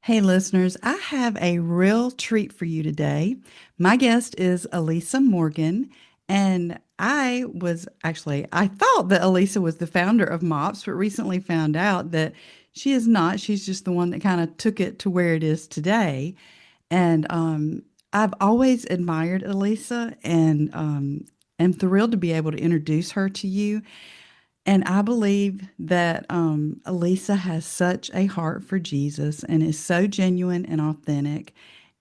Hey, listeners, I have a real treat for you today. My guest is Elisa Morgan, and I thought that Elisa was the founder of MOPS, but recently found out that she is not. She's just the one that kind of took it to where it is today. And I've always admired Elisa and am thrilled to be able to introduce her to you. And I believe that Elisa has such a heart for Jesus and is so genuine and authentic.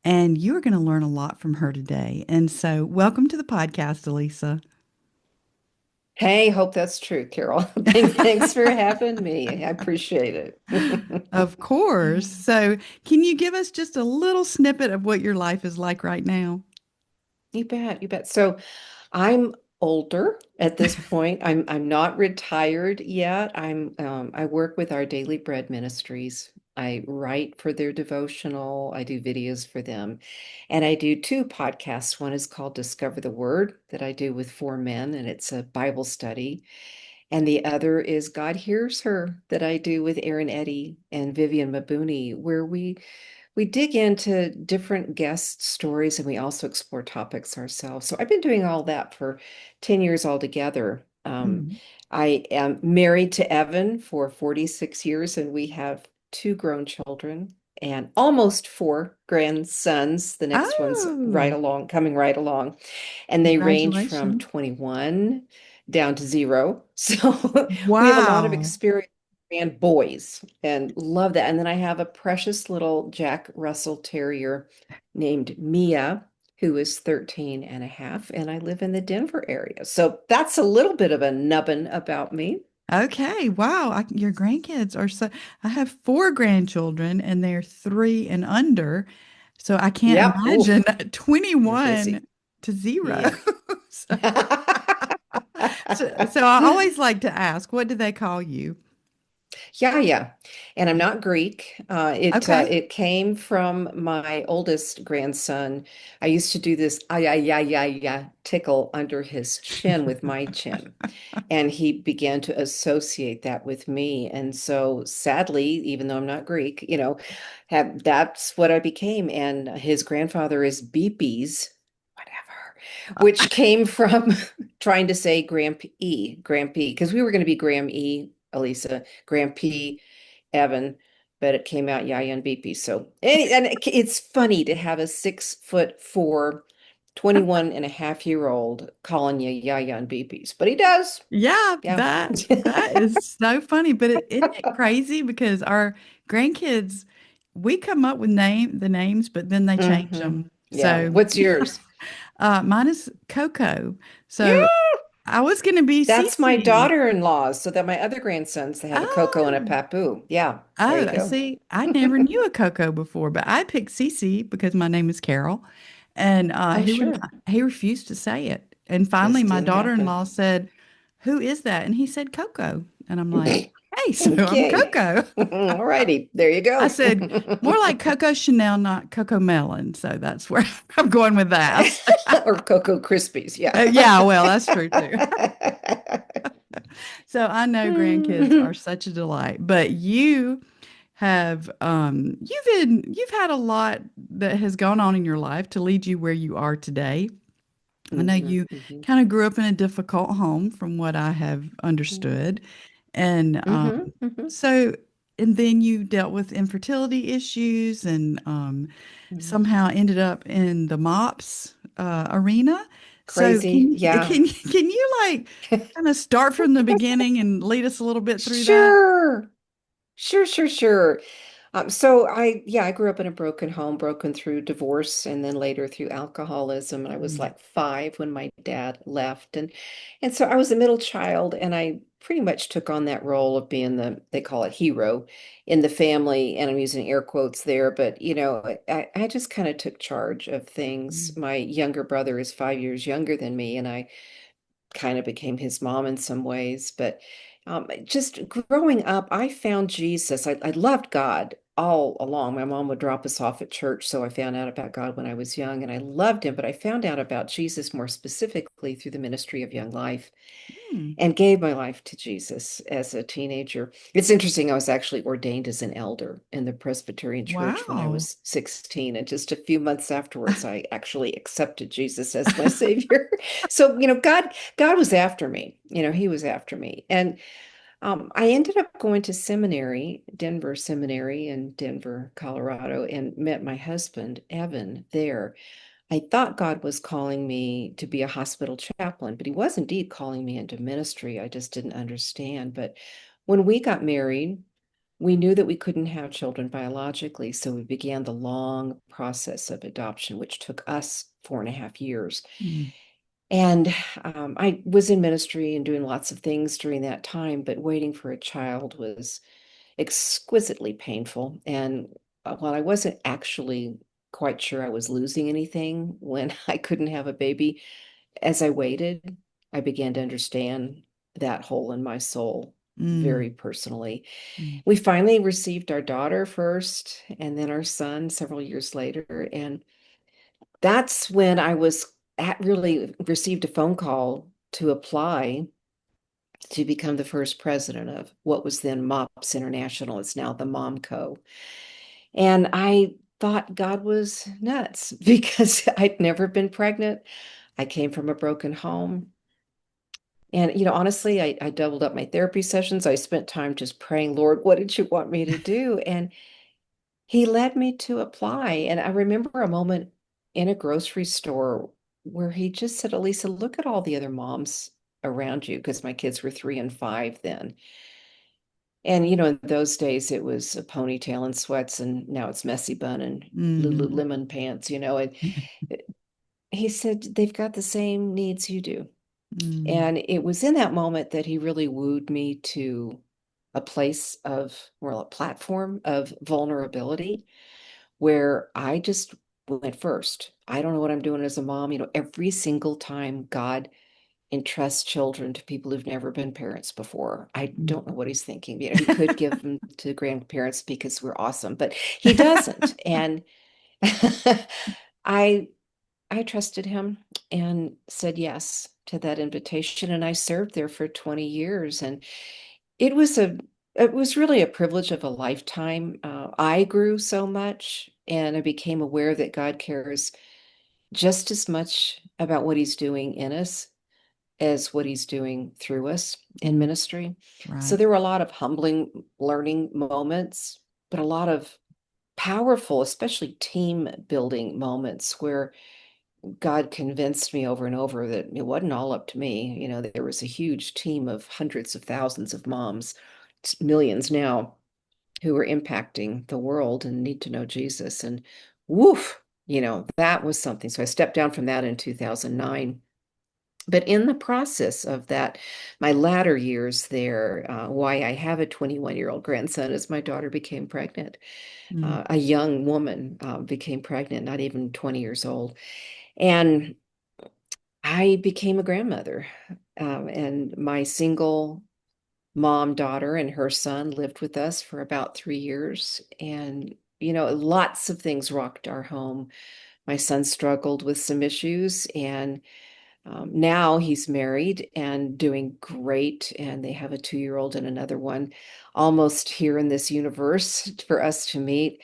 And you are going to learn a lot from her today. And so, welcome to the podcast, Elisa. Hey, hope that's true, Carol. Thanks for having me. I appreciate it. Of course. So, can you give us just a little snippet of what your life is like right now? You bet, you bet. So I'm older at this point. I'm not retired yet. I work with our Daily Bread Ministries. I write for their devotional. I do videos for them. And I do two podcasts. One is called Discover the Word that I do with four men, and it's a Bible study. And the other is God Hears Her that I do with Aaron Eddy and Vivian Mabuni, where we dig into different guest stories and we also explore topics ourselves. So I've been doing all that for 10 years altogether. Mm. I am married to Evan for 46 years, and we have two grown children and almost four grandsons. The next one's right Oh, along, coming right along. And they range from congratulations. 21 down to zero. So we have a lot of Wow. experience and boys and love that. And then I have a precious little Jack Russell Terrier named Mia, who is 13 and a half, and I live in the Denver area. So that's a little bit of a nubbin about me. Okay, wow. Your grandkids are so, I have four grandchildren and they're three and under. So I can't Yep. imagine Oof. You're 21 busy. to zero. Yeah. So, so I always like to ask, what do they call you? Yeah, yeah. And I'm not Greek. Okay. It came from my oldest grandson. I used to do this ah, yeah, yeah, yeah, yeah tickle under his chin with my chin. And he began to associate that with me. And so sadly, even though I'm not Greek, that's what I became. And his grandfather is Beepies, whatever, which came from trying to say Grampy, because we were going to be Gram E, Elisa, Grampy, Evan, but it came out Yaya and Beepy. So, it's funny to have a 6'4", 21 and a half year old calling you Yaya and Beepies, but he does. Yeah, Yeah. that is so funny. But isn't it crazy because our grandkids, we come up with the names, but then they change hmm them. Yeah. So What's yours? mine is Coco. So Yeah, I was going to be that's my Cece. daughter-in-law's. So that my other grandsons, they have a Coco and a Oh, Papu. Yeah, there you oh, go. see, I never knew a Coco before, but I picked Cece because my name is Carol, and Oh, sure. he refused to say it. And finally, Just my didn't happen. daughter-in-law said, "Who is that?" And he said, "Coco." And I'm like, "Hey, so I'm Okay. Coco." All righty. There you I go. said, "More like Coco Chanel, not Coco Melon." So that's where I'm going with that. Or Cocoa Krispies. Yeah. Yeah, well, that's true too. So I know grandkids are such a delight, but you've had a lot that has gone on in your life to lead you where you are today. I know hmm you hmm kind of grew up in a difficult home from what I have understood. And hmm so and then you dealt with infertility issues and hmm somehow ended up in the MOPS arena. So Crazy. Yeah. can you like kind of start from the beginning and lead us a little bit through that? Sure. Sure. I grew up in a broken home, broken through divorce and then later through alcoholism. And I was Mm, like 5 when my dad left. And so I was a middle child, and I pretty much took on that role of being they call it hero in the family. And I'm using air quotes there, but I just kind of took charge of things. mm, My younger brother is 5 years younger than me, and I kind of became his mom in some ways. But just growing up, I found Jesus. I loved God all along. My mom would drop us off at church, so I found out about God when I was young, and I loved him. But I found out about Jesus more specifically through the ministry of Young Life. Mm. and gave my life to Jesus as a teenager. It's interesting, I was actually ordained as an elder in the Presbyterian Church when I Wow. was 16, and just a few months afterwards, I actually accepted Jesus as my Savior. So, God was after me. He was after me. And I ended up going to seminary, Denver Seminary in Denver, Colorado, and met my husband, Evan, there. I thought God was calling me to be a hospital chaplain, but he was indeed calling me into ministry. I just didn't understand. But when we got married, we knew that we couldn't have children biologically. So we began the long process of adoption, which took us 4.5 years. Mm. And I was in ministry and doing lots of things during that time, but waiting for a child was exquisitely painful. And while I wasn't actually quite sure I was losing anything when I couldn't have a baby, as I waited, I began to understand that hole in my soul Mm. very personally. Mm. We finally received our daughter first and then our son several years later. And that's when I was really received a phone call to apply to become the first president of what was then MOPS International. It's now the MomCo. And I thought God was nuts because I'd never been pregnant. I came from a broken home. And, honestly, I doubled up my therapy sessions. I spent time just praying, Lord, what did you want me to do? And he led me to apply. And I remember a moment in a grocery store where he just said, Elisa, look at all the other moms around you, because my kids were 3 and 5 then. And, in those days it was a ponytail and sweats, and now it's messy bun and Mhm. Lululemon pants, and he said, they've got the same needs you do. Mm. And it was in that moment that he really wooed me to a place of, well, a platform of vulnerability where I just went first. I don't know what I'm doing as a mom. Every single time God entrusts children to people who've never been parents before, I Mm. don't know what he's thinking. He could give them to grandparents because we're awesome, but he doesn't. And I I trusted him and said yes to that invitation. And I served there for 20 years. And it was it was really a privilege of a lifetime. I grew so much and I became aware that God cares just as much about what he's doing in us as what he's doing through us in Mm. ministry. So Right. there were a lot of humbling learning moments, but a lot of powerful, especially team building moments where God convinced me over and over that it wasn't all up to me. There was a huge team of hundreds of thousands of moms, millions now, who were impacting the world and need to know Jesus. And woof, that was something. So I stepped down from that in 2009. But in the process of that, my latter years there, why I have a 21-year-old grandson is my daughter became pregnant. Mm. A young woman became pregnant, not even 20 years old. And I became a grandmother, and my single mom daughter and her son lived with us for about 3 years. And, lots of things rocked our home. My son struggled with some issues, and now he's married and doing great. And they have a 2-year-old and another one almost here in this universe for us to meet.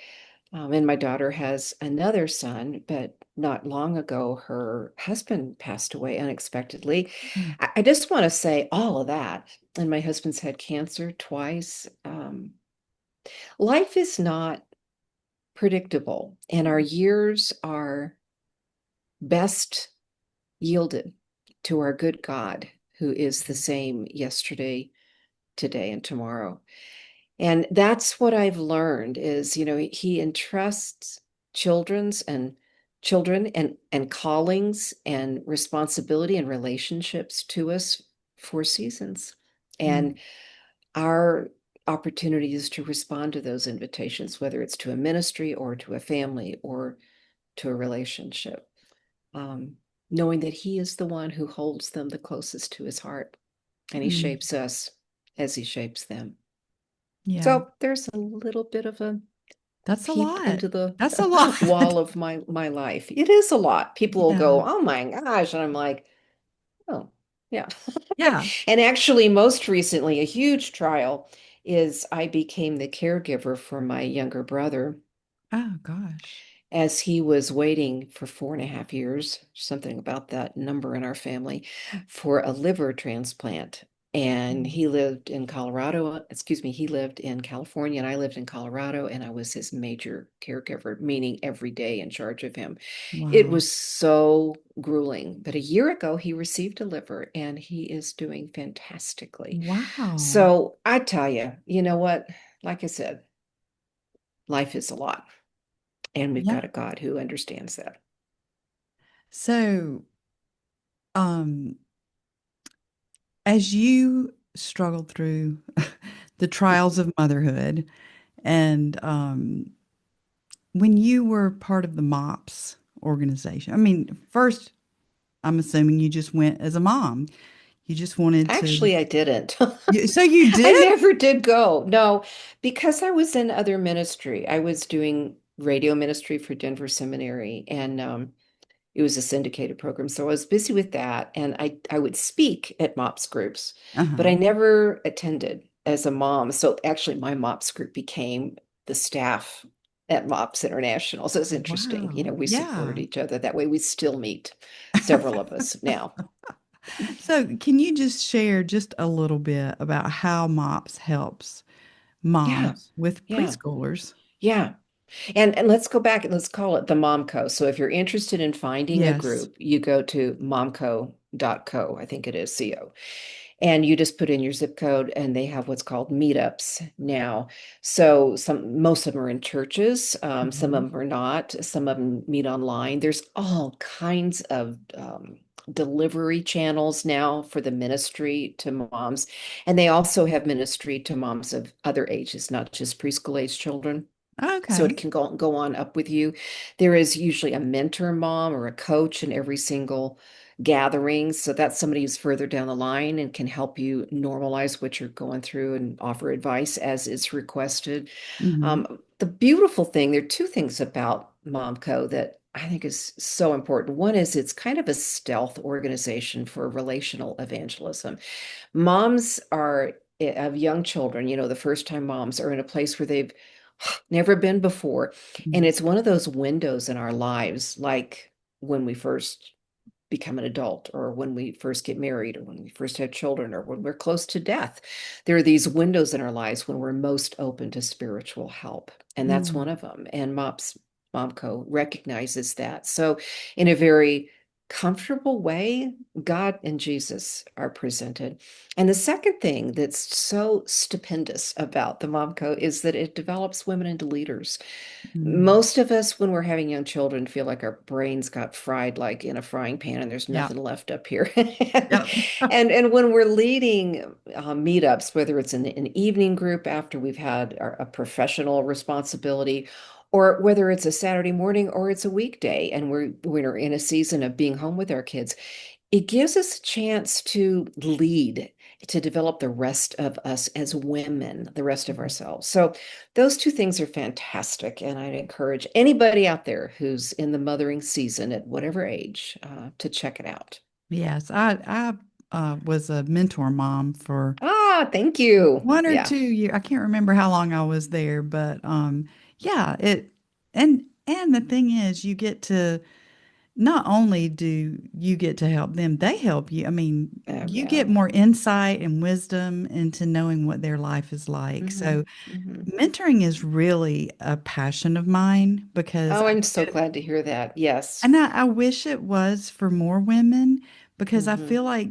And my daughter has another son, but not long ago, her husband passed away unexpectedly. Mm. I just want to say all of that. And my husband's had cancer twice. Life is not predictable, and our years are best yielded to our good God, who is the same yesterday, today, and tomorrow. And that's what I've learned is, he entrusts children's and children and callings and responsibility and relationships to us for seasons. Mm. And our opportunity is to respond to those invitations, whether it's to a ministry or to a family or to a relationship, um, knowing that he is the one who holds them the closest to his heart, and he Mm. shapes us as he shapes them. Yeah. So there's a little bit of a That's a peep lot. into the That's a lot. wall of my life. It is a lot. People will Yeah. go, "Oh my gosh," and I'm like, "Oh." Yeah. Yeah. And actually, most recently, a huge trial is I became the caregiver for my younger brother Oh gosh. as he was waiting for 4.5 years, something about that number in our family, for a liver transplant. And Mm. he lived in Colorado, excuse me, he lived in California, and I lived in Colorado, and I was his major caregiver, meaning every day in charge of him. It Wow. was so grueling. But a year ago, he received a liver, and he is doing fantastically. Wow. So I tell you, you know what? Like I said, life is a lot, and we've Yeah. got a God who understands that. So, um, as you struggled through the trials of motherhood, and when you were part of the MOPS organization, I mean, first, I'm assuming you just went as a mom. You just wanted to. Actually, I didn't. So you I did? never did go. No, because I was in other ministry. I was doing radio ministry for Denver Seminary, and it was a syndicated program. So I was busy with that, and I would speak at MOPS groups, but Uh-huh. I never attended as a mom. So actually, my MOPS group became the staff at MOPS International. So it's interesting. Wow. We supported Yeah. each other. That way, we still meet, several of us now. So, can you just share just a little bit about how MOPS helps Yeah, moms with yeah, preschoolers? yeah. And let's go back and let's call it the Momco. So if you're interested in finding a Yes. group, you go to momco.co, I think it is co. And you just put in your zip code and they have what's called meetups now. So most of them are in churches, some of Mhm. them are not, some of them meet online. There's all kinds of delivery channels now for the ministry to moms. And they also have ministry to moms of other ages, not just preschool age children, so it Okay. can go on up with you. There is usually a mentor mom or a coach in every single gathering. So that's somebody who's further down the line and can help you normalize what you're going through and offer advice as it's requested. Hmm. The beautiful thing, there are two things about Momco that I think is so important. One is it's kind of a stealth organization for relational evangelism. Moms are of young children, the first time moms are in a place where they've never been before. And it's one of those windows in our lives, like when we first become an adult, or when we first get married, or when we first have children, or when we're close to death. There are these windows in our lives when we're most open to spiritual help. And that's Mm. one of them. And Momco recognizes that. So, in a very comfortable way, God and Jesus are presented. And the second thing that's so stupendous about the Momco is that it develops women into leaders. Mm. Most of us, when we're having young children, feel like our brains got fried like in a frying pan and there's Yeah. nothing left up here. Yeah. And when we're leading meetups, whether it's in an evening group after we've had a professional responsibility, or whether it's a Saturday morning or it's a weekday and we're in a season of being home with our kids, it gives us a chance to lead, to develop the rest of us as women, the rest of ourselves. So those two things are fantastic. And I'd encourage anybody out there who's in the mothering season at whatever age to check it out. Yes. I was a mentor mom for Ah, thank you. 1 or 2 years. I can't remember how long I was there, but yeah, and the thing is you get to not only do you get to help them, they help you. I mean, you Yeah. get more insight and wisdom into knowing what their life is like. Hmm. So, Hmm. mentoring is really a passion of mine because Oh, I'm so glad to hear that. Yes. I wish it was for more women because I Hmm. feel like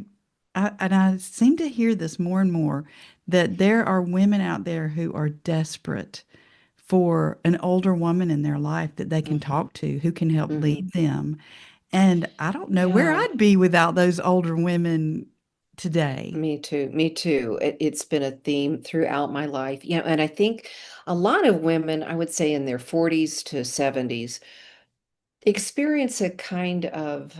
and I seem to hear this more and more that there are women out there who are desperate for an older woman in their life that they can Hmm. talk to, who can help Hmm. lead them. And I don't know where Yeah. I'd be without those older women today. Me too. Me too. It's been a theme throughout my life. And I think a lot of women, I would say in their 40s to 70s, experience a kind of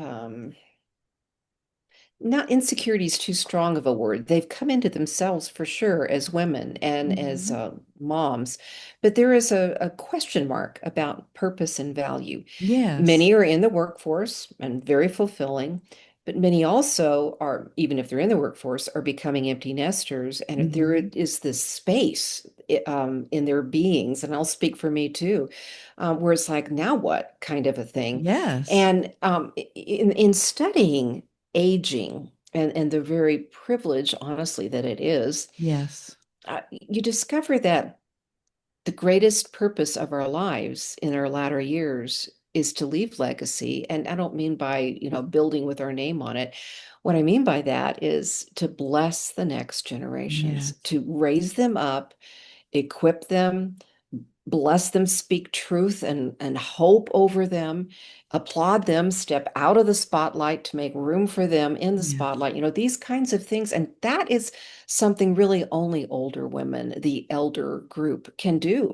not insecurity is too strong of a word. They've come into themselves for sure as women and as Mhm. moms, but there is a question mark about purpose and value. Yes. Many are in the workforce and very fulfilling. But many also are, even if they're in the workforce, are becoming empty nesters. And there Hmm. is this space in their beings, and I'll speak for me too, where it's like, now what kind of a thing. Yes. And in studying aging and the very privilege, honestly, that it is, Yes. you discover that the greatest purpose of our lives in our latter years is to leave legacy. And I don't mean by, building with our name on it. What I mean by that is to bless the next generations, Yes. to raise them up, equip them, bless them, speak truth and hope over them, applaud them, step out of the spotlight to make room for them in the Yes. spotlight, these kinds of things. And that is something really only older women, the elder group, can do.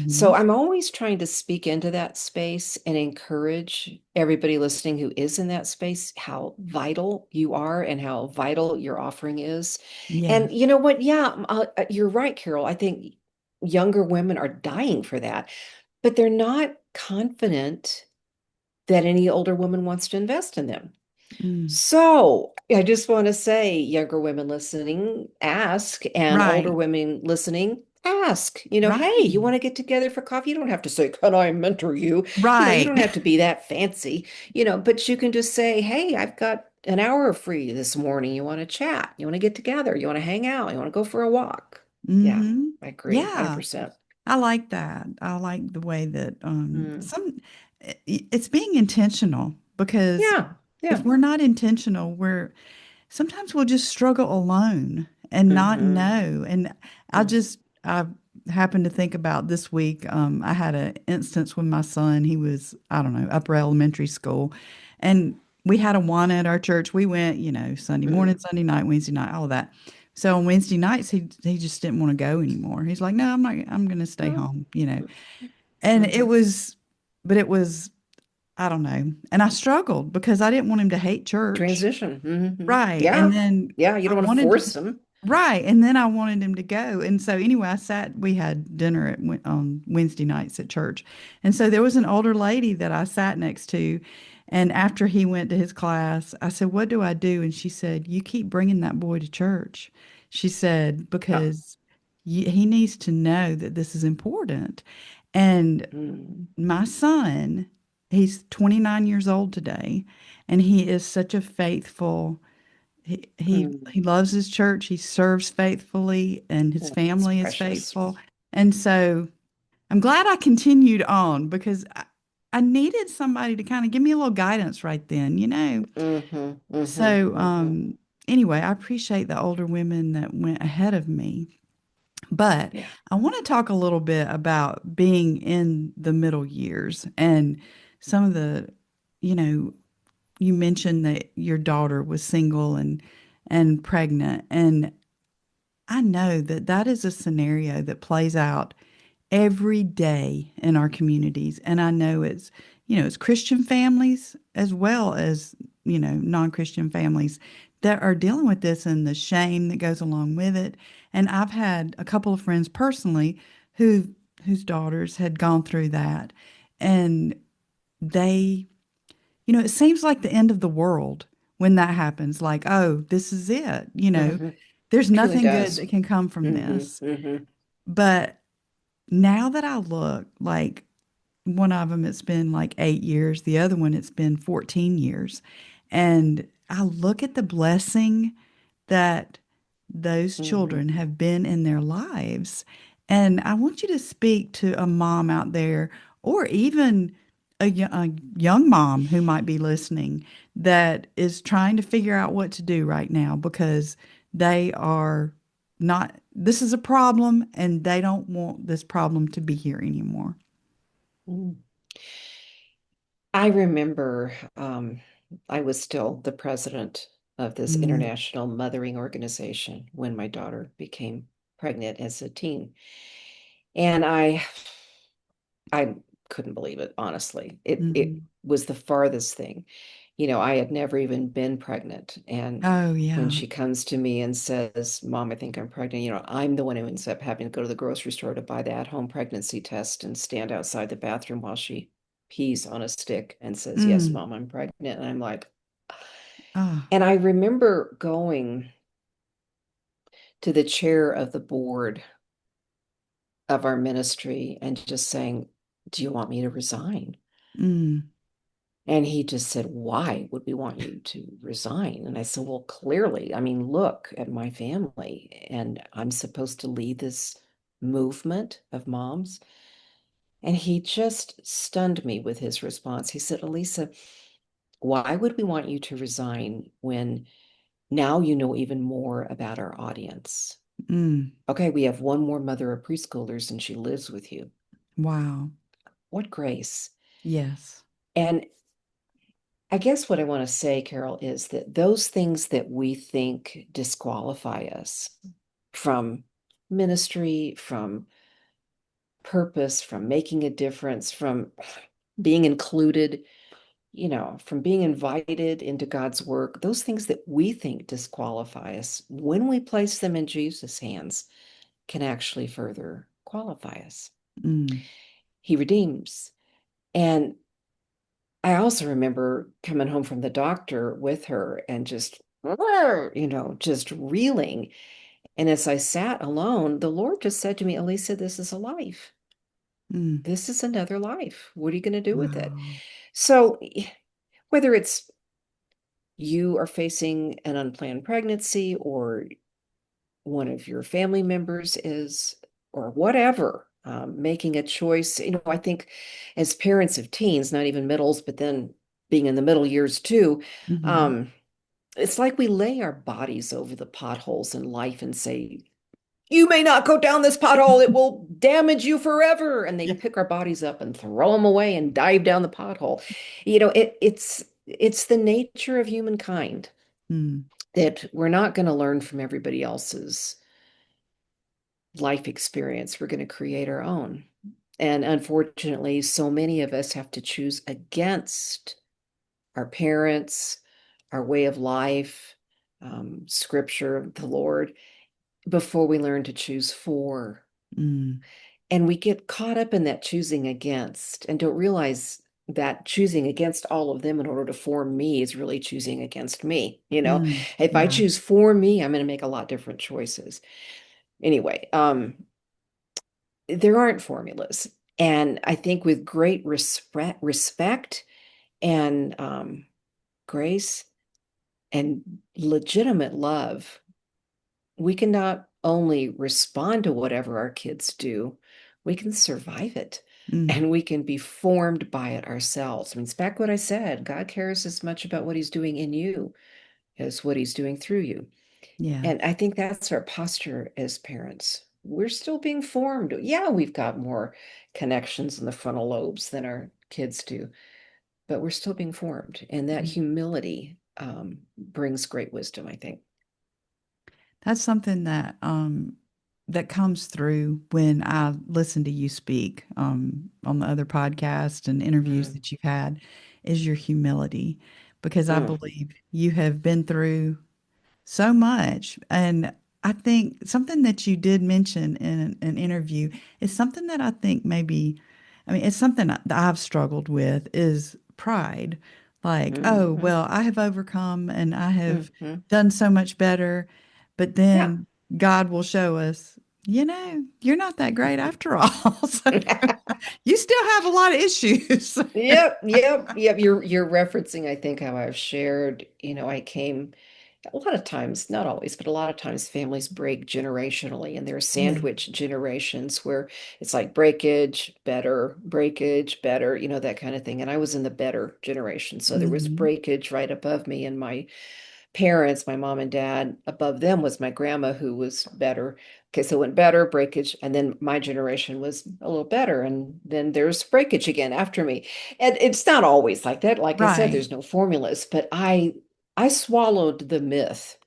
So Hmm. I'm always trying to speak into that space and encourage everybody listening who is in that space how vital you are and how vital your offering is. And Yes. you know what? Yeah, you're right, Carol. I think younger women are dying for that, but they're not confident that any older woman wants to invest in them. Mm. So I just want to say, younger women listening, ask, and older Right. women listening, ask. Hey, you Right. want to get together for coffee? You don't have to say, "Can I mentor you?" You Right. don't have to be that fancy, but you can just say, "Hey, I've got an hour free this morning. You want to chat? You want to get together? You want to hang out? You want to go for a walk?" Yeah, Hmm. I agree, Yeah. 100%. I like that. I like the way that Mm. it's being intentional because Yeah, if yeah. we're not intentional, we're sometimes we'll just struggle alone and not Mm-hmm. know. And I happened to think about this week. I had an instance when my son, he was, I don't know, upper elementary school, and we had a Awana at our church. We went, Sunday morning, Mm-hmm. Sunday night, Wednesday night, all that. So on Wednesday nights, he just didn't want to go anymore. He's like, no, I'm not. I'm going to stay home. And Mm-hmm. but it was, I don't know. And I struggled because I didn't want him to hate church. Transition. Hmm. Right. And Yeah. then Yeah. You I don't want to wanted force him, them. right. And then I wanted him to go. And so anyway, we had dinner on Wednesday nights at church. And so there was an older lady that I sat next to. And after he went to his class, I said, "What do I do?" And she said, "You keep bringing that boy to church." She said, Yeah. "Because he needs to know that this is important." And Mm. my son, he's 29 years old today, and he is such a faithful, he Mm. loves his church, he serves faithfully, and his Oh, that's family is precious. faithful. And so I'm glad I continued on because I needed somebody to kind of give me a little guidance right then. Mm-hmm. Mm-hmm. So Mm-hmm. anyway, I appreciate the older women that went ahead of me. But Yeah. I want to talk a little bit about being in the middle years and some of you know, you mentioned that your daughter was single and pregnant, and I know that that is a scenario that plays out every day in our communities. And I know it's Christian families as well as, non-Christian families that are dealing with this and the shame that goes along with it. And I've had a couple of friends personally who whose daughters had gone through that. And they, it seems like the end of the world when that happens. Like, oh, this is it. Mm-hmm. There's Truly nothing good does. that can come from this. Mm-hmm. Mm-hmm. But now that I look, like one of them, it's been like 8 years, the other one, it's been 14 years. And I look at the blessing that those Mm-hmm. children have been in their lives. And I want you to speak to a mom out there, or even a young mom who might be listening that is trying to figure out what to do right now because they are not, this is a problem and they don't want this problem to be here anymore. Mm. I remember I was still the president of this Mm, international mothering organization when my daughter became pregnant as a teen. And I couldn't believe it, honestly. It mhm. was the farthest thing. I had never even been pregnant. And Oh, when yeah. she comes to me and says, "Mom, I think I'm pregnant," I'm the one who ends up having to go to the grocery store to buy the at-home pregnancy test and stand outside the bathroom while she pees on a stick and says, "Yes, Mm, Mom, I'm pregnant." And I'm like, Ah, And I remember going to the chair of the board of our ministry and just saying, "Do you want me to resign?" mm, And he just said, "Why would we want you to resign?" And I said, "Well, clearly, I mean, look at my family, and I'm supposed to lead this movement of moms." And he just stunned me with his response. He said, "Elisa, why would we want you to resign when now you know even more about our audience? mm. Okay, we have one more mother of preschoolers and she lives with you. Wow. What grace." Yes. And I guess what I want to say, Carol, is that those things that we think disqualify us from ministry, from purpose, from making a difference, from being included, from being invited into God's work, those things that we think disqualify us, when we place them in Jesus' hands, can actually further qualify us. Mm, He redeems. And I also remember coming home from the doctor with her and just reeling. And as I sat alone, the Lord just said to me, "Elisa, this is a life. mm. This is another life. What are you going to do with it?" Wow. So, whether it's you are facing an unplanned pregnancy or one of your family members is, or whatever, making a choice. I think as parents of teens, not even middles, but then being in the middle years too, Hmm. um, it's like we lay our bodies over the potholes in life and say, "You may not go down this pothole, it will damage you forever." And they Yeah. pick our bodies up and throw them away and dive down the pothole. It's the nature of humankind Mm, that we're not going to learn from everybody else's life experience. We're going to create our own. And unfortunately, so many of us have to choose against our parents, our way of life, scripture, the Lord, before we learn to choose for. mm. And we get caught up in that choosing against and don't realize that choosing against all of them in order to form me is really choosing against me. Mm, If I yeah. choose for me, I'm going to make a lot different choices. Anyway, there aren't formulas. And I think with great respect and grace and legitimate love, we can not only respond to whatever our kids do, we can survive it Mm, and we can be formed by it ourselves. I mean, it's back what I said. God cares as much about what he's doing in you as what he's doing through you. And I yes. think that's our posture as parents. We're still being formed. Yeah, we've got more connections in the frontal lobes than our kids do, but we're still being formed. And that Mm. humility brings great wisdom, I think. That's something that comes through when I listen to you speak on the other podcasts and interviews Mm, that you've had is your humility, because I mm, believe you have been through so much. And I think something that you did mention in an interview is something that I think maybe, I mean, it's something that I've struggled with is pride. Like, oh, mhm, well, I have overcome and I have mhm. done so much better. But Yeah. then God will show us, you're not that great after all. So you still have a lot of issues. Yep, yep, yep. You're referencing, I think, how I've shared, I came a lot of times, not always, but a lot of times families break generationally and there are Yeah. sandwich generations where it's like breakage, better, that kind of thing. And I was in the better generation. So there was Hmm. breakage right above me and my parents, my mom and dad. Above them was my grandma, who was better. Okay, so it went better, breakage, and then my generation was a little better, and then there's breakage again after me. And it's not always like that. Like I said, Right. there's no formulas, but I swallowed the myth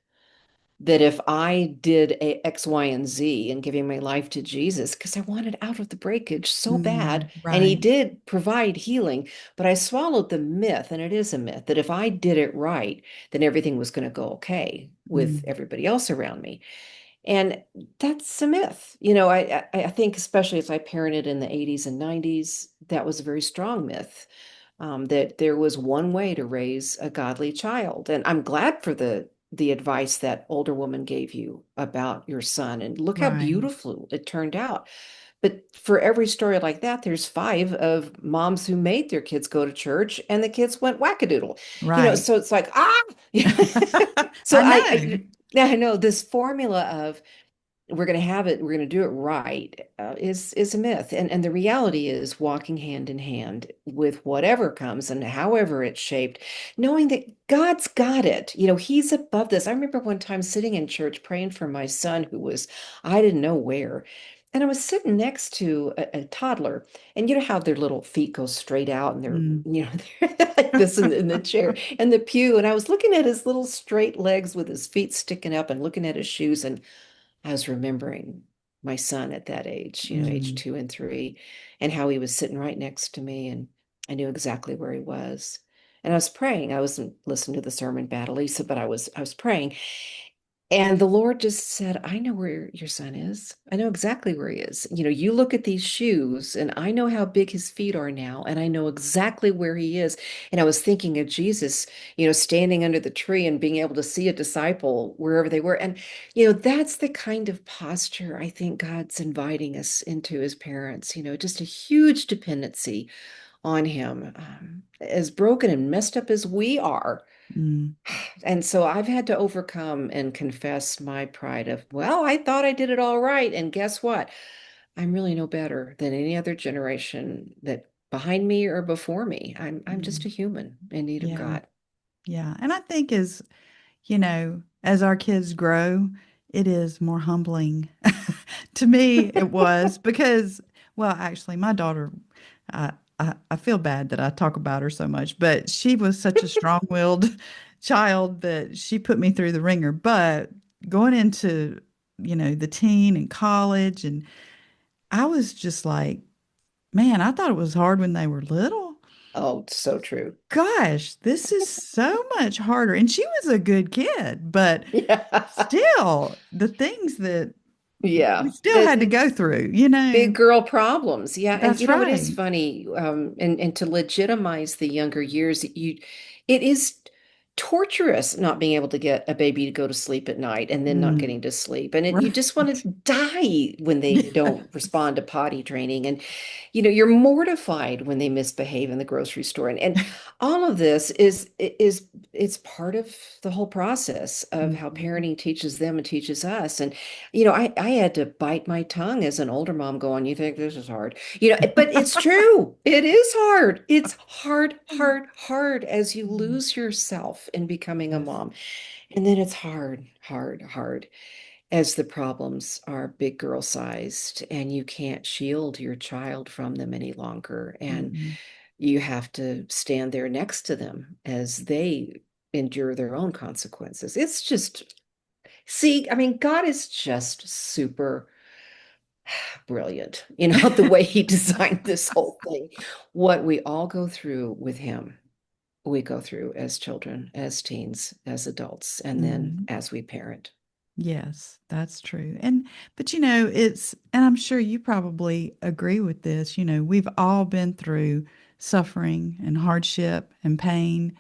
that if I did a X, Y, and Z and giving my life to Jesus, because I wanted out of the breakage so bad, and he Right. did provide healing, but I swallowed the myth, and it is a myth, that if I did it right, then everything was going to go okay with Mm, everybody else around me. And that's a myth. I think especially as I parented in the 80s and 90s, that was a very strong myth. that there was one way to raise a godly child. And I'm glad for the advice that older woman gave you about your son. And look how Right. beautiful it turned out. But for every story like that, there's five of moms who made their kids go to church and the kids went wackadoodle. Right. So it's like, ah, so I know. I know this formula of we're going to have it, we're going to do it right, is a myth. And the reality is walking hand in hand with whatever comes and however it's shaped, knowing that God's got it. He's above this. I remember one time sitting in church praying for my son who was, I didn't know where. And I was sitting next to a toddler, and you know how their little feet go straight out and they're, Mm. they're like this in the chair and the pew. And I was looking at his little straight legs with his feet sticking up and looking at his shoes. And I was remembering my son at that age, age Mm. 2 and 3, and how he was sitting right next to me, and I knew exactly where he was. And I was praying. I wasn't listening to the sermon, bad Elisa, but I was praying. And the Lord just said, I know where your son is. I know exactly where he is. You look at these shoes, and I know how big his feet are now, and I know exactly where he is. And I was thinking of Jesus, standing under the tree and being able to see a disciple wherever they were. And, that's the kind of posture I think God's inviting us into as parents, just a huge dependency on him, as broken and messed up as we are. Mm. And so I've had to overcome and confess my pride of, well, I thought I did it all right. And guess what? I'm really no better than any other generation that behind me or before me. I'm just Mm. a human in need of Yeah. God. Yeah. And I think as our kids grow, it is more humbling. To me, it was because, well, actually, my daughter, I, I feel bad that I talk about her so much, but she was such a strong-willed child that she put me through the ringer. But going into, the teen and college, and I was just like, man, I thought it was hard when they were little. Oh, so true. Gosh, this is so much harder. And she was a good kid, but Yeah. still, the things that we Yeah. still had to go through. Big girl problems. Yeah. And That's it is right. funny, and to legitimize the younger years, it is torturous not being able to get a baby to go to sleep at night and then not Mm, getting to sleep. And you just want right. to die when they don't Yes. respond to potty training. And you're mortified when they misbehave in the grocery store. And all of this is it's part of the whole process of how Mhm. parenting teaches them and teaches us. And I had to bite my tongue as an older mom going, you think this is hard? But it's true. It is hard. It's hard, hard, hard as you Mm. lose yourself in becoming a Yes. mom. And then it's hard, hard, hard as the problems are big girl sized and you can't shield your child from them any longer. And Mm-mm. you have to stand there next to them as they endure their own consequences. It's just, see, I mean, God is just super brilliant, the way he designed this whole thing. What we all go through with him, we go through as children, as teens, as adults, and then Mhm. as we parent. Yes, that's true. And I'm sure you probably agree with this, we've all been through suffering and hardship and pain.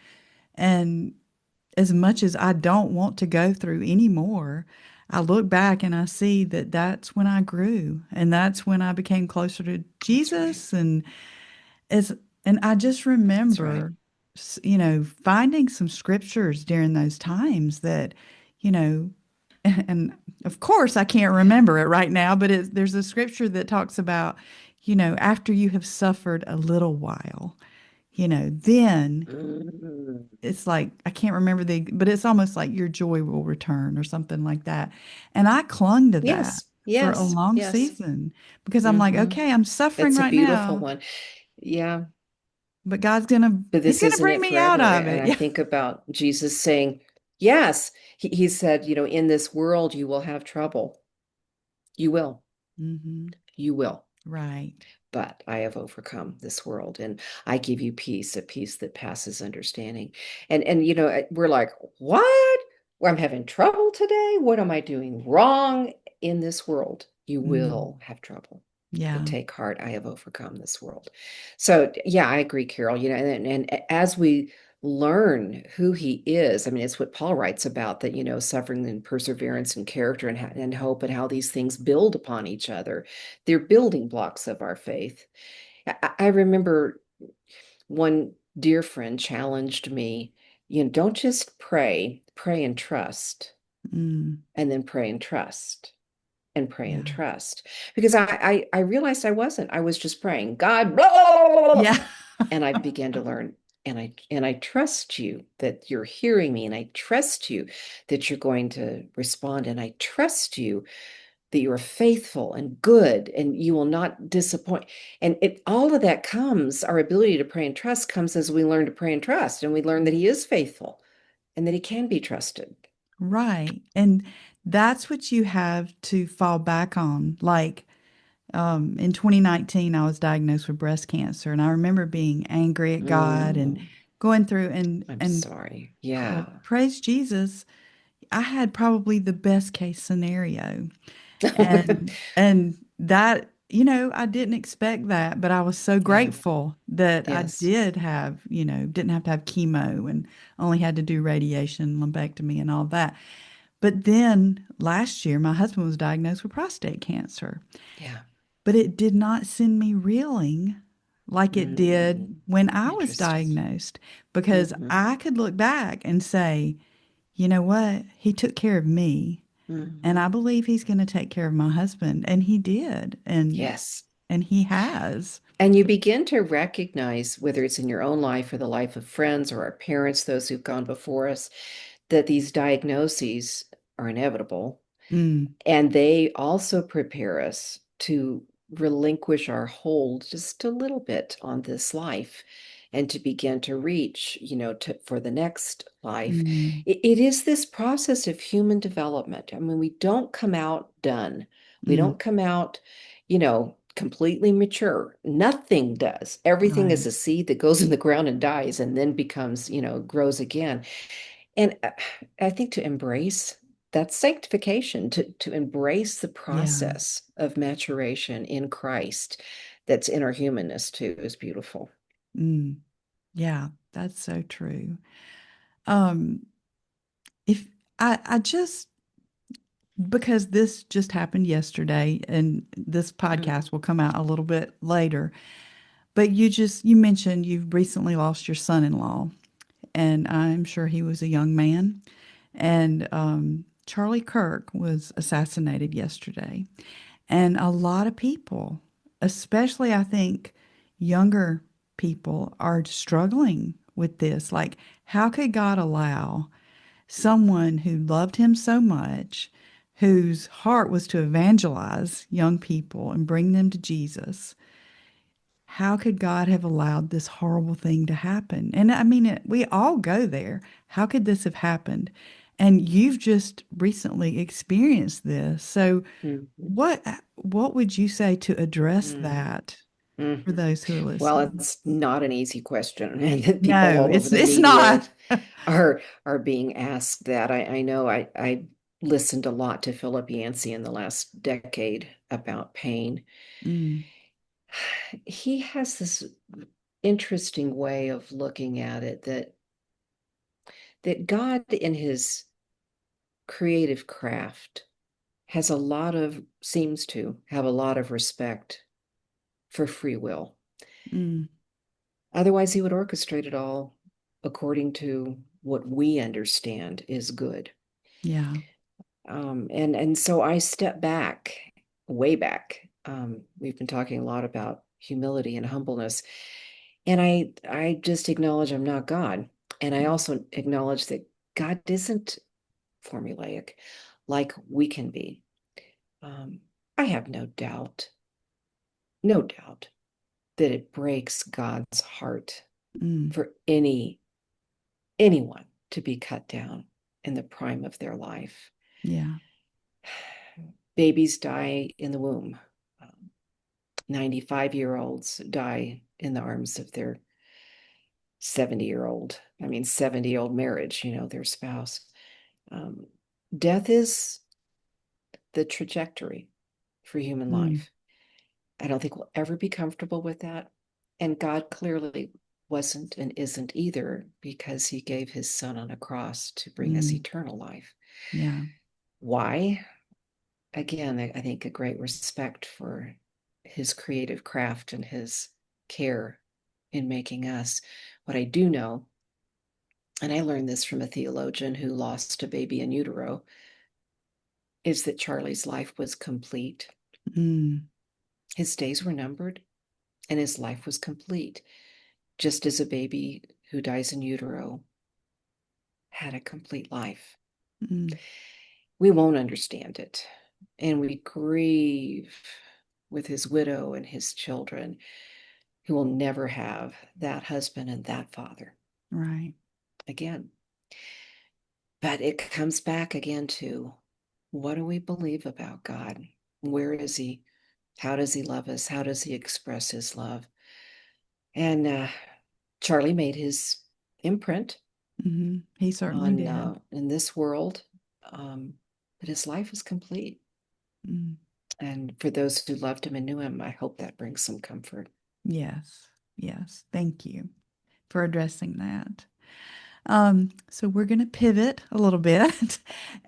And as much as I don't want to go through anymore, I look back and I see that that's when I grew and that's when I became closer to That's right. Jesus. As and I just That's right. remember, finding some scriptures during those times that, you know, and of course I can't Yeah. remember it right now, but there's a scripture that talks about, after you have suffered a little while, then Mm. it's like I can't remember but it's almost like your joy will return or something like that. And I clung to that Yes, for a yes, long yes. season because I'm like, Hmm. okay, I'm suffering It's a right beautiful now, one. Yeah, but but he's this gonna isn't bring it me out forever. of And it. I Yeah. think about Jesus saying, yes, he said, in this world you will have trouble. You will, Hmm. you will. Right. But I have overcome this world and I give you peace, a peace that passes understanding. And we're like, what? Well, I'm having trouble today. What am I doing wrong in this world? You Mm. will have trouble. Yeah. But take heart, I have overcome this world. So yeah, I agree, Carol. And as we learn who he is, I mean, it's what Paul writes about, that, suffering and perseverance and character and hope, and how these things build upon each other. They're building blocks of our faith. I remember one dear friend challenged me, don't just pray and trust, Mm. and then pray and trust and pray and Yeah. trust. Because I realized I was just praying, God, blah, blah, blah, blah, blah. Yeah. And I began to learn, and I trust you that you're hearing me, and I trust you that you're going to respond, and I trust you that you are faithful and good, and you will not disappoint. And all of that comes, our ability to pray and trust comes as we learn to pray and trust, and we learn that he is faithful and that he can be trusted. Right. And that's what you have to fall back on. Like in 2019, I was diagnosed with breast cancer, and I remember being angry at God and Mm, going through and I'm sorry. Yeah. praise Jesus, I had probably the best case scenario. And that, I didn't expect that, but I was so Yeah. grateful that I Yes. did have, didn't have to have chemo and only had to do radiation, lumpectomy, and all that. But then last year, my husband was diagnosed with prostate cancer, Yeah. but it did not send me reeling like it did Mm, when I was interesting. diagnosed, because Hmm. I could look back and say, you know what? He took care of me, and I Hmm. believe he's going to take care of my husband, and he did, Yes. and he has. And you begin to recognize, whether it's in your own life or the life of friends or our parents, those who've gone before us, that these diagnoses are inevitable. Mm, And they also prepare us to relinquish our hold just a little bit on this life, and to begin to reach, for the next life. mm, It is this process of human development. I mean, we don't come out done. We mm, don't come out, completely mature. Nothing does. Everything is right. a seed that goes in the ground and dies and then becomes, grows again. And I think to embrace that sanctification, to embrace the Yeah. process of maturation in Christ that's in our humanness too, is beautiful. Mm, yeah, that's so true. Um, if I just because this just happened yesterday and this Mm, podcast will come out a little bit later, but you mentioned you've recently lost your son-in-law, and I'm sure he was a young man. And Charlie Kirk was assassinated yesterday. And a lot of people, especially I think younger people, are struggling with this. Like, how could God allow someone who loved him so much, whose heart was to evangelize young people and bring them to Jesus? How could God have allowed this horrible thing to happen? And I mean, we all go there. How could this have happened? And you've just recently experienced this. So, mhm, what would you say to address mhm, that for mhm. those who are Well, listening? it's not an easy question, and that people No, all over it's the it's media not. are being asked that. I know I listened a lot to Philip Yancey in the last decade about pain. Mm, He has this interesting way of looking at it, that God in his creative craft seems to have a lot of respect for free will. mm, Otherwise, he would orchestrate it all according to what we understand is good. yeah. And so I step back, way back. We've been talking a lot about humility and humbleness, and I just acknowledge I'm not God, and I also acknowledge that God isn't formulaic like we can be. Um, I have no doubt that it breaks God's heart Mm, for anyone to be cut down in the prime of their life. yeah. Babies die in the womb. 95-year-olds die in the arms of their 70-year-old marriage, their spouse. Um, Death is the trajectory for human Mm, life. I don't think we'll ever be comfortable with that. And God clearly wasn't and isn't either because he gave his son on a cross to bring us Mm, eternal life. yeah. Why? Again, I think a great respect for his creative craft and his care in making us. What I do know, and I learned this from a theologian who lost a baby in utero, is that Charlie's life was complete. Mm, His days were numbered and his life was complete, just as a baby who dies in utero had a complete life. mm, We won't understand it, and we grieve with his widow and his children who will never have that husband and that father right. again. But it comes back again to, what do we believe about God? Where is he? How does he love us? How does he express his love? And Charlie made his imprint He certainly on did. in this world, um, but his life is complete. Mm, And for those who loved him and knew him, I hope that brings some comfort. yes. Yes. Thank you for addressing that. So we're going to pivot a little bit.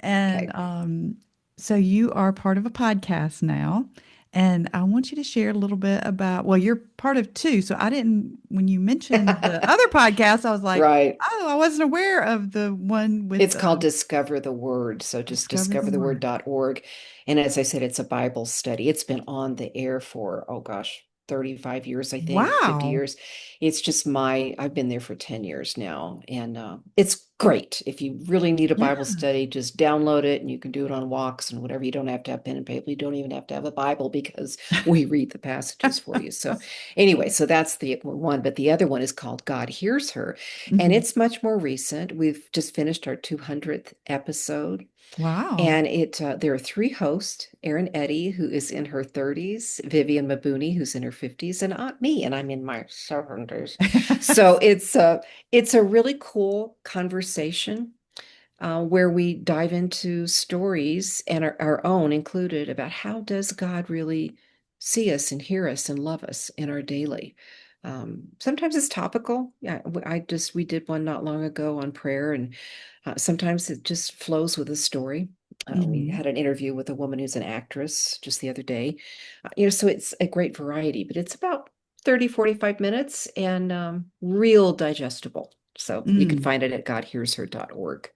And Okay. so you are part of a podcast now. And I want you to share a little bit about, well, you're part of two. So I didn't, when you mentioned the other podcast, I was like, Right. oh, I wasn't aware of the one with It's called Discover the Word. So just Discover the Word. discovertheword.org. And as I said, it's a Bible study. It's been on the air for, oh gosh, 35 years, I think, 50 Wow. years. It's just I've been there for 10 years now. And it's great. If you really need a Yeah. Bible study, just download it and you can do it on walks and whatever. You don't have to have pen and paper. You don't even have to have a Bible because we read the passages for you. So anyway, so that's the one. But the other one is called God Hears Her. And Mhm. it's much more recent. We've just finished our 200th episode. Wow. And there are three hosts, Erin Eddy, who is in her 30s, Vivian Mabuni, who's in her 50s, and me, and I'm in my 70s. So it's a really cool conversation where we dive into stories and our own included about how does God really see us and hear us and love us in our daily. Sometimes it's topical. Yeah, we did one not long ago on prayer, and sometimes it just flows with a story. We Mhm. had an interview with a woman who's an actress just the other day. So it's a great variety, but it's about 30-45 minutes and real digestible. So you can Mm. find it at godhearsher.org.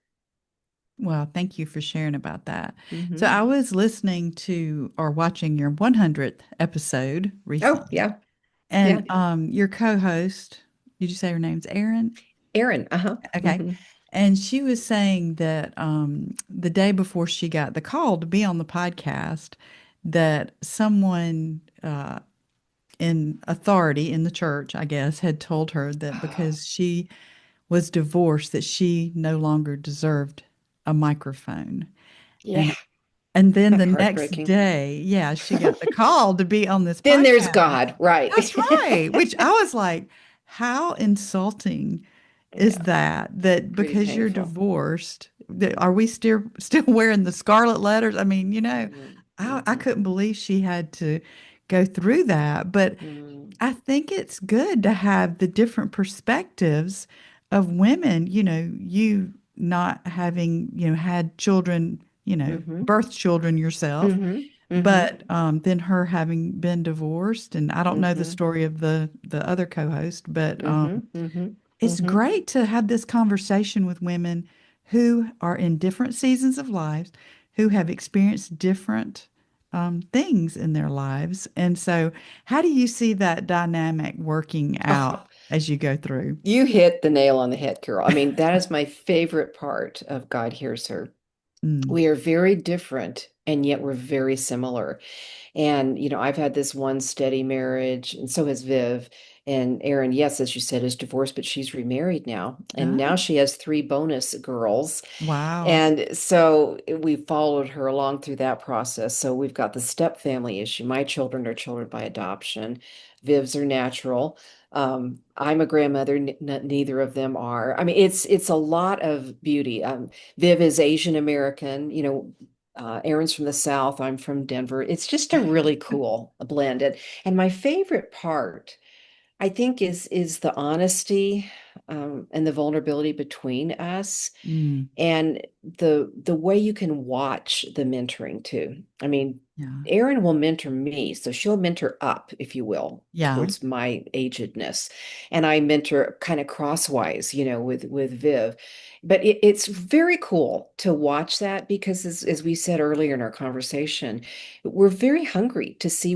Well, thank you for sharing about that. So Hmm. I was listening to or watching your 100th episode Oh, recently, yeah. Yeah. and your co-host, did you say her name's Erin? Erin. Uh-huh. Okay. Hmm. And she was saying that the day before she got the call to be on the podcast, that someone in authority in the church, I guess, had told her that Oh, because she was divorced, that she no longer deserved a microphone. yeah. And and then the next Heartbreaking. day, yeah, she got the call to be on this Then there's podcast. God, right? That's right. Which I was like, how insulting is Yeah, that pretty because you're painful. divorced, that are we still wearing the scarlet letters? I mean, I Mm-hmm. couldn't believe she had to go through that. But Mm-hmm. I think it's good to have the different perspectives of women, you not having, had children, Mm-hmm. birth children yourself, Mm-hmm. Mm-hmm. but then her having been divorced, and I don't know the Mm-hmm. story of the other co-host, but Mm-hmm. Mm-hmm. it's Mm-hmm. great to have this conversation with women who are in different seasons of lives, who have experienced different things in their lives. And so, how do you see that dynamic working out Oh, as you go through? you hit the nail on the head, Carol. I mean, that is my favorite part of God Hears Her. Mm. We are very different, and yet we're very similar. And, I've had this one steady marriage, and so has Viv. And Erin, yes, as you said, is divorced, but she's remarried now. And now Oh, she has three bonus girls. wow. And so we followed her along through that process. So we've got the step family issue. My children are children by adoption. Viv's are natural. I'm a grandmother. Neither of them are. I mean, it's a lot of beauty. Viv is Asian American. Aaron's from the South. I'm from Denver. It's just a really cool blend. And my favorite part, I think, is the honesty and the vulnerability between us, Mm, and the way you can watch the mentoring too. I mean, yeah. Erin will mentor me, so she'll mentor up, if you will, Yeah. towards my agedness, and I mentor kind of crosswise, with Viv. But it's very cool to watch that because, as we said earlier in our conversation, we're very hungry to see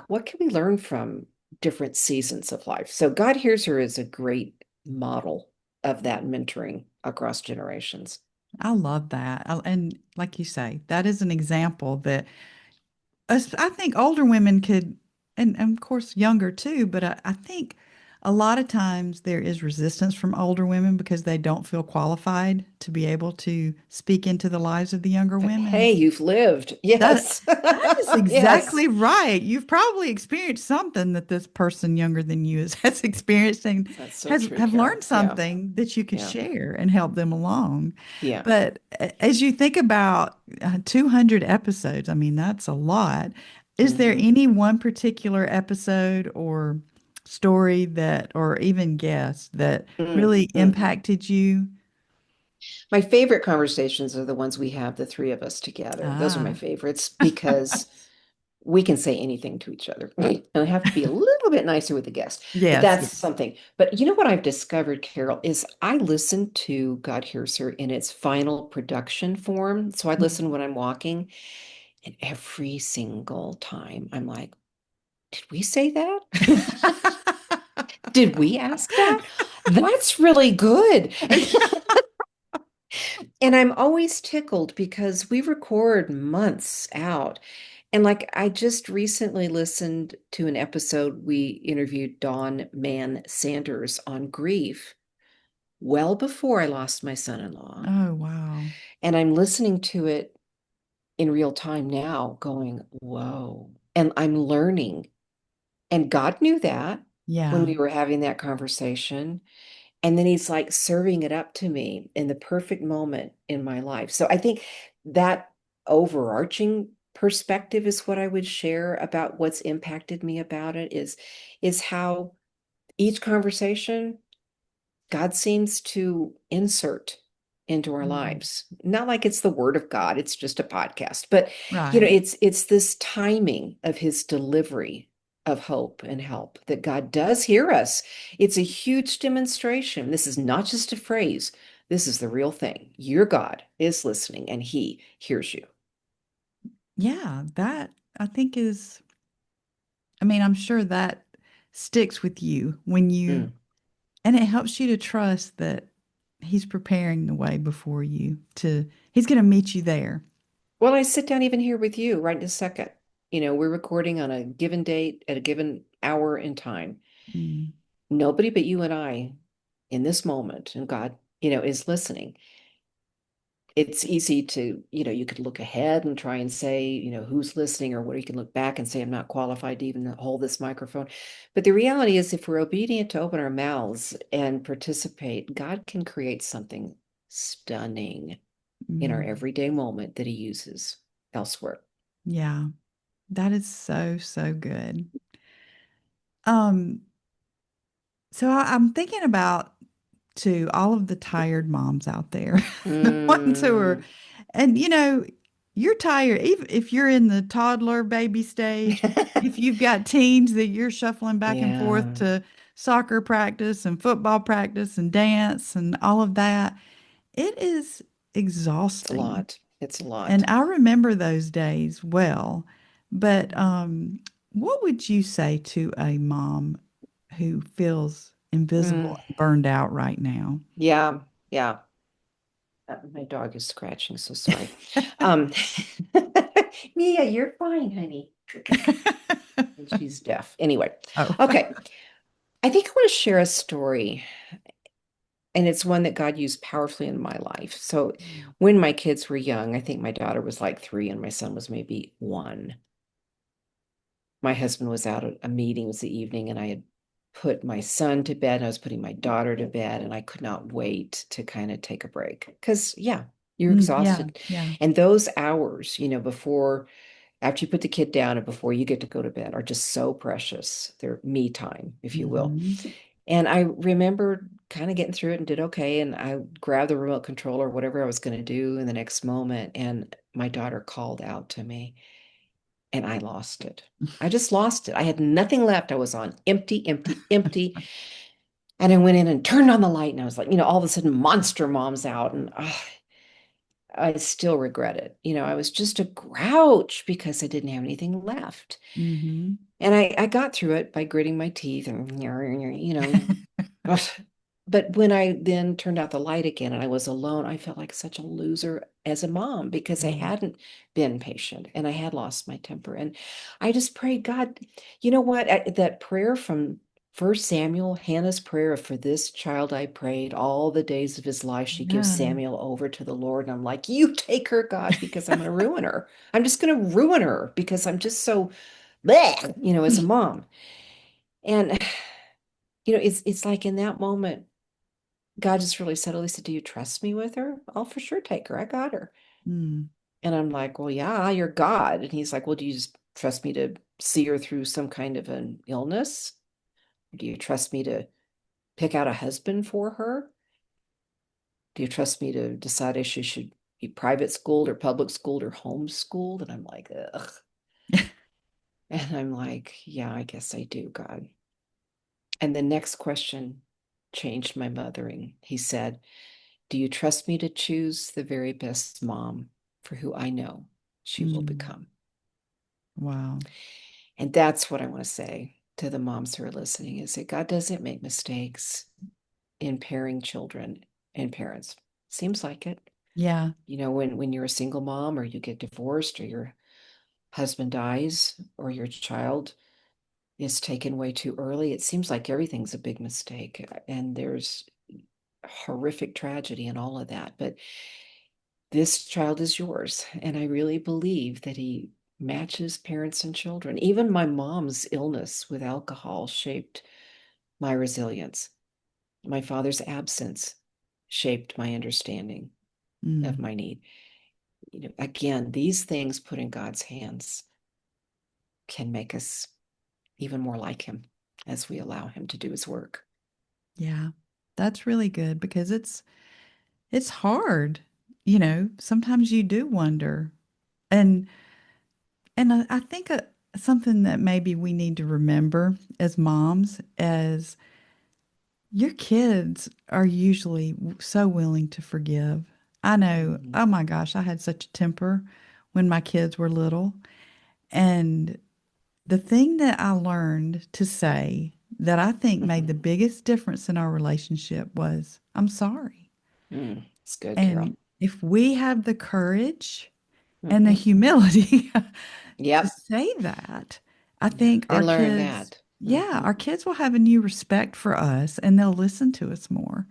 what can we learn from different seasons of life. So God Hears Her is a great model of that mentoring across generations. I love that. And like you say, that is an example that I think older women could, and of course younger too, but I think a lot of times there is resistance from older women because they don't feel qualified to be able to speak into the lives of the younger But women. hey, you've lived. That Yes. that is Yes. exactly right. You've probably experienced something that this person younger than you has experienced and That's so has true, have learned Carol. Yeah. something that you could Yeah. share and help them along. Yeah. But as you think about 200 episodes, I mean, that's a lot. Is there Hmm. any one particular episode or story that, or even guest that really Hmm. impacted you? My favorite conversations are the ones we have, the three of us together. Those are my Ah, favorites because we can say anything to each other. And I have to be a little bit nicer with the guest, but yes, that's yes. something. But you know what I've discovered, Carol, is I listen to God Hears Her in its final production form. So I listen when I'm walking, and every single time I'm like, did we say that? Did we ask that? That's really good. And I'm always tickled because we record months out. And like I just recently listened to an episode we interviewed Dawn Mann Sanders on grief well before I lost my son-in-law. Oh, wow. And I'm listening to it in real time now, going, whoa. And I'm learning. And God knew that when Yeah. we were having that conversation. And then he's like serving it up to me in the perfect moment in my life. So I think that overarching perspective is what I would share about what's impacted me about it is how each conversation God seems to insert into our Mm, lives. Not like it's the word of God, it's just a podcast, but right. it's this timing of his delivery of hope and help that God does hear us. It's a huge demonstration. This is not just a phrase. This is the real thing. Your God is listening and he hears you. Yeah, that I think is, I mean, I'm sure that sticks with you when you, Mm. and it helps you to trust that he's preparing the way before you to, he's going to meet you there. Well, I sit down even here with you right in a second. We're recording on a given date at a given hour and time. Mm, Nobody but you and I in this moment, and God, is listening. It's easy to, you could look ahead and try and say, who's listening, or what you can look back and say, I'm not qualified to even hold this microphone. But the reality is, if we're obedient to open our mouths and participate, God can create something stunning in our mm. everyday moment that he uses elsewhere. Yeah, that is so, so good. Um, so I'm thinking about to all of the tired moms out there, the ones who are, Mm. and you're tired, even if you're in the toddler baby stage, if you've got teens that you're shuffling back and forth Yeah, to soccer practice and football practice and dance and all of that, it is it's a exhausting. lot. It's a And lot. I remember those days well. But Mm. what would you say to a mom who feels Mm. invisible and burned out right now? Yeah, yeah. My dog is scratching, so sorry. Um, Mia, you're fine, honey. And she's deaf. Anyway, Oh. okay. I think I want to share a story, and it's one that God used powerfully in my life. So, Mm. when my kids were young, I think my daughter was like 3 and my son was maybe 1. My husband was out at a meeting, it was the evening, and I had put my son to bed. And I was putting my daughter to bed, and I could not wait to kind of take a break. Because, yeah, You're Mm, yeah, exhausted. yeah. And those hours, before, after you put the kid down and before you get to go to bed are just so precious. They're me time, if you will. Hmm. And I remember kind of getting through it and did okay. And I grabbed the remote control or whatever I was going to do in the next moment. And my daughter called out to me and I lost it. I just lost it. I had nothing left. I was on empty, empty, empty. And I went in and turned on the light and I was like, all of a sudden Monster Mom's out. And I still regret it. I was just a grouch because I didn't have anything left. Hmm. And I got through it by gritting my teeth and, ugh. But when I then turned out the light again and I was alone, I felt like such a loser as a mom because I Mm. hadn't been patient and I had lost my temper. And I just prayed, God, you know what? That prayer from First Samuel, Hannah's prayer, for this child I prayed all the days of his life. She gives Yeah. Samuel over to the Lord. And I'm like, you take her, God, because I'm going to ruin her. I'm just going to ruin her because I'm just so bleh, as a mom. And it's like in that moment, God just really said, Elisa, do you trust me with her? I'll for sure take her. I got her. Mm. And I'm like, well, yeah, you're God. And he's like, well, do you just trust me to see her through some kind of an illness? Or do you trust me to pick out a husband for her? Do you trust me to decide if she should be private schooled or public schooled or homeschooled? And I'm like, ugh. And I'm like, yeah, I guess I do, God. And the next question changed my mothering. He said, do you trust me to choose the very best mom for who I know she will Mm. become? Wow. And that's what I want to say to the moms who are listening is that God doesn't make mistakes in pairing children and parents. Seems like it. Yeah. When you're a single mom or you get divorced or your husband dies or your child is taken way too early, it seems like everything's a big mistake. And there's horrific tragedy and all of that. But this child is yours. And I really believe that he matches parents and children. Even my mom's illness with alcohol shaped my resilience. My father's absence shaped my understanding of Mm. my need. Again, these things put in God's hands can make us even more like him as we allow him to do his work. Yeah. That's really good because it's hard. Sometimes you do wonder. And I think something that maybe we need to remember as moms as your kids are usually so willing to forgive. I know, Mhm. oh my gosh, I had such a temper when my kids were little. And the thing that I learned to say that I think made the Mhm. biggest difference in our relationship was, I'm sorry. It's good, Carol. And if we have the courage and the Hmm. humility to Yep. say that, I Yeah. think They our learn kids, that. yeah, Hmm. our kids will have a new respect for us and they'll listen to us more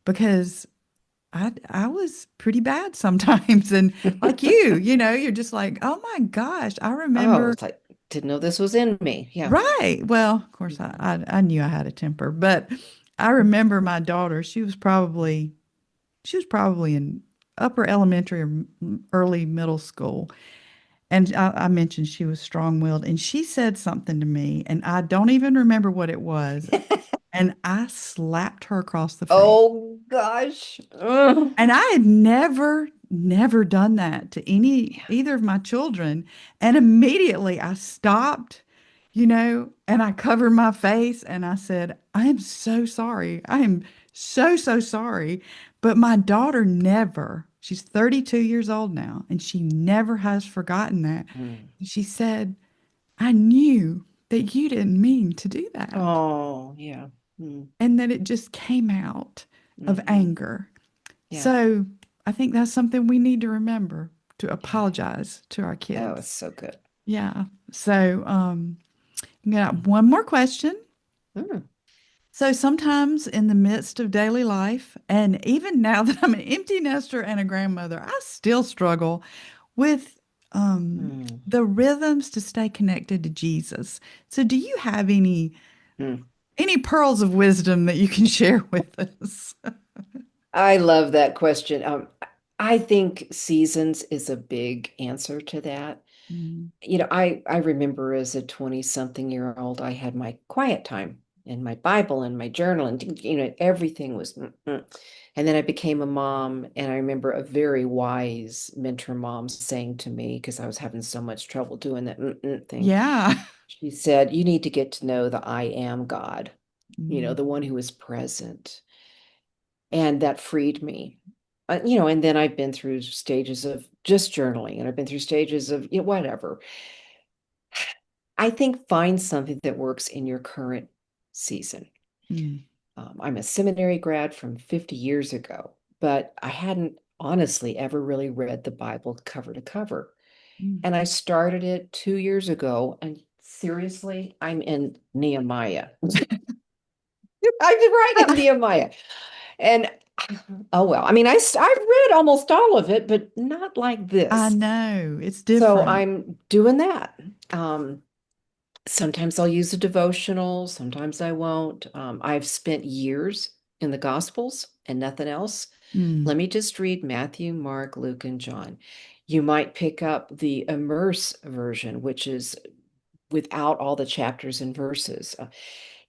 because I was pretty bad sometimes. And like you're just like, oh my gosh, I Oh, remember. it's like, didn't know this was in me. Yeah. Right. Well, of course, Mhm. I knew I had a temper, but I remember my daughter, she was probably in upper elementary or early middle school. And I mentioned she was strong-willed, and she said something to me, and I don't even remember what it was. And I slapped her across the face. Oh gosh. Ugh. And I had never done that to Yeah. either of my children. And immediately I stopped, and I covered my face and I said, I am so sorry. I am so, so sorry. But my daughter she's 32 years old now, and she never has forgotten that. Mm. She said, I knew that you didn't mean to do that, Oh, yeah. Mm. and that it just came out of Hmm. anger. Yeah. So I think that's something we need to remember to Yeah. apologize to our Oh, it's kids. so good. Yeah. So I got Mm. one more question. Mm. So sometimes in the midst of daily life, and even now that I'm an empty nester and a grandmother, I still struggle with Mm. the rhythms to stay connected to Jesus. So do you have Mm. any pearls of wisdom that you can share with us? I love that question. I think seasons is a big answer to that. Mm. I remember as a 20-something-year-old, I had my quiet time and my Bible and my journal, and everything was And then I became a mom, and I remember a very wise mentor mom saying to me, because I was having so much trouble doing that thing, Yeah. she said, "You need to get to know the I am God, Mm. the one who is present." And that freed me. And then I've been through stages of just journaling, and I've been through stages of whatever. I think find something that works in your current season. Mm. I'm a seminary grad from 50 years ago, but I hadn't honestly ever really read the Bible cover to cover. Mm. And I started it 2 years ago, and seriously, I'm in Nehemiah. I'm right in Nehemiah. And oh well, I mean, I've read almost all of it, but not like I this. know it's So different. I'm doing that. Sometimes I'll use a devotional, sometimes I won't. I've spent years in the Gospels and nothing else. Mm. Let me just read Matthew, Mark, Luke, and John. You might pick up the Immerse version, which is without all the chapters and verses.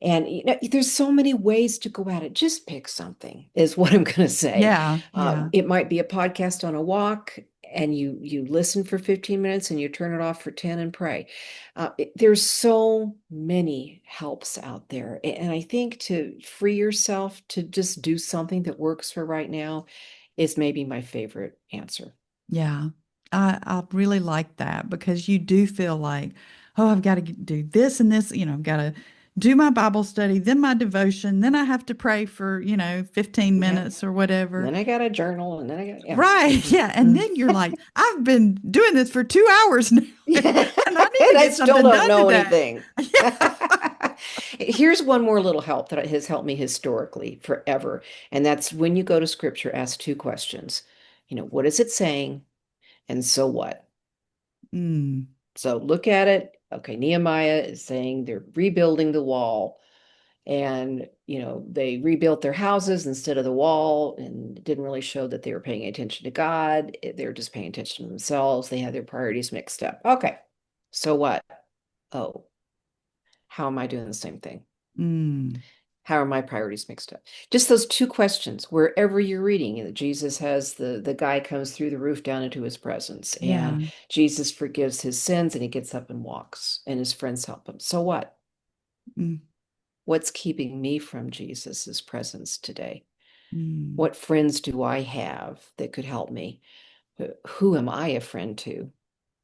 And there's so many ways to go at it. Just pick something, is what I'm going to say. Yeah, yeah, It might be a podcast on a walk, and you listen for 15 minutes and you turn it off for 10 and pray. There's so many helps out there. And I think to free yourself to just do something that works for right now is maybe my favorite answer. yeah. I really like that because you do feel like, oh, I've got to do this and this, I've got to do my Bible study, then my devotion, then I have to pray for, 15 Yeah. minutes or And whatever. then I got a journal, and then I got, yeah. Right. Mhm. Yeah. And then you're like, I've been doing this for 2 hours now and Yeah, I need to and I get still something don't done know today. anything. Yeah. Here's one more little help that has helped me historically forever. And that's when you go to scripture, ask two questions. What is it saying? And so what? Mm, So look at it. Okay, Nehemiah is saying they're rebuilding the wall. And, they rebuilt their houses instead of the wall, and it didn't really show that they were paying attention to God. They were just paying attention to themselves. They had their priorities mixed up. Okay, so what? Oh, how am I doing the same thing? mm, How are my priorities mixed up? Just those two questions, wherever you're reading, Jesus has the guy comes through the roof down into his presence, and yeah. Jesus forgives his sins, and he gets up and walks, and his friends help him. So what? Mm, What's keeping me from Jesus's presence today? mm, What friends do I have that could help me? Who am I a friend to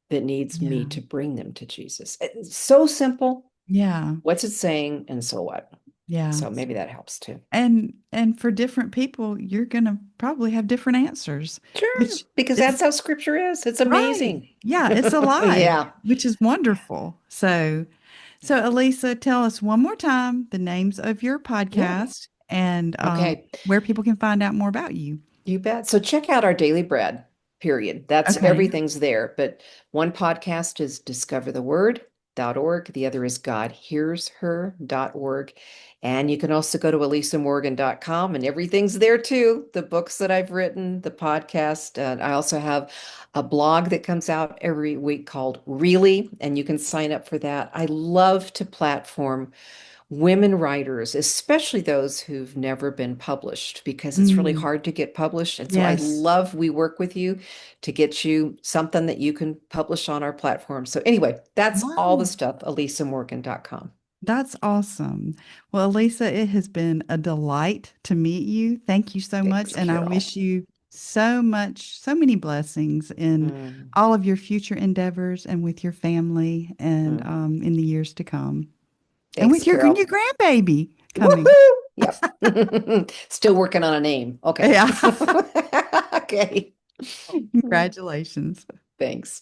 that needs me yeah. to bring them to Jesus? It's so simple. Yeah. What's it saying? And so what? Yeah. So maybe that helps too. And for different people, you're gonna probably have different answers, Sure, which because that's is how scripture is. It's right. amazing. Yeah, it's alive, Yeah. which is wonderful. So Elisa, tell us one more time the names of your Yeah. podcast and Okay. where people can find out more about you. You bet. So check out our daily bread, period. That's Okay. everything's there. But one podcast is discovertheword.org. The other is godhearsher.org. And you can also go to elisamorgan.com, and everything's there too. The books that I've written, the podcast. I also have a blog that comes out every week called Really, and you can sign up for that. I love to platform women writers, especially those who've never been published, because it's really Mm, hard to get published. And so I yes. love we work with you to get you something that you can publish on our platform. So anyway, that's all the Wow. stuff, elisamorgan.com. That's awesome. Well, Lisa, it has been a delight to meet you. Thank you so much. Thanks, And I Carol. wish you so much, so many blessings in Mm, all of your future endeavors and with your family and mm. in the years to come. And Thanks, with your new Carol. grandbaby coming. Woohoo! Yep. Still working on a name. Okay. Yeah. Okay. Congratulations. Thanks.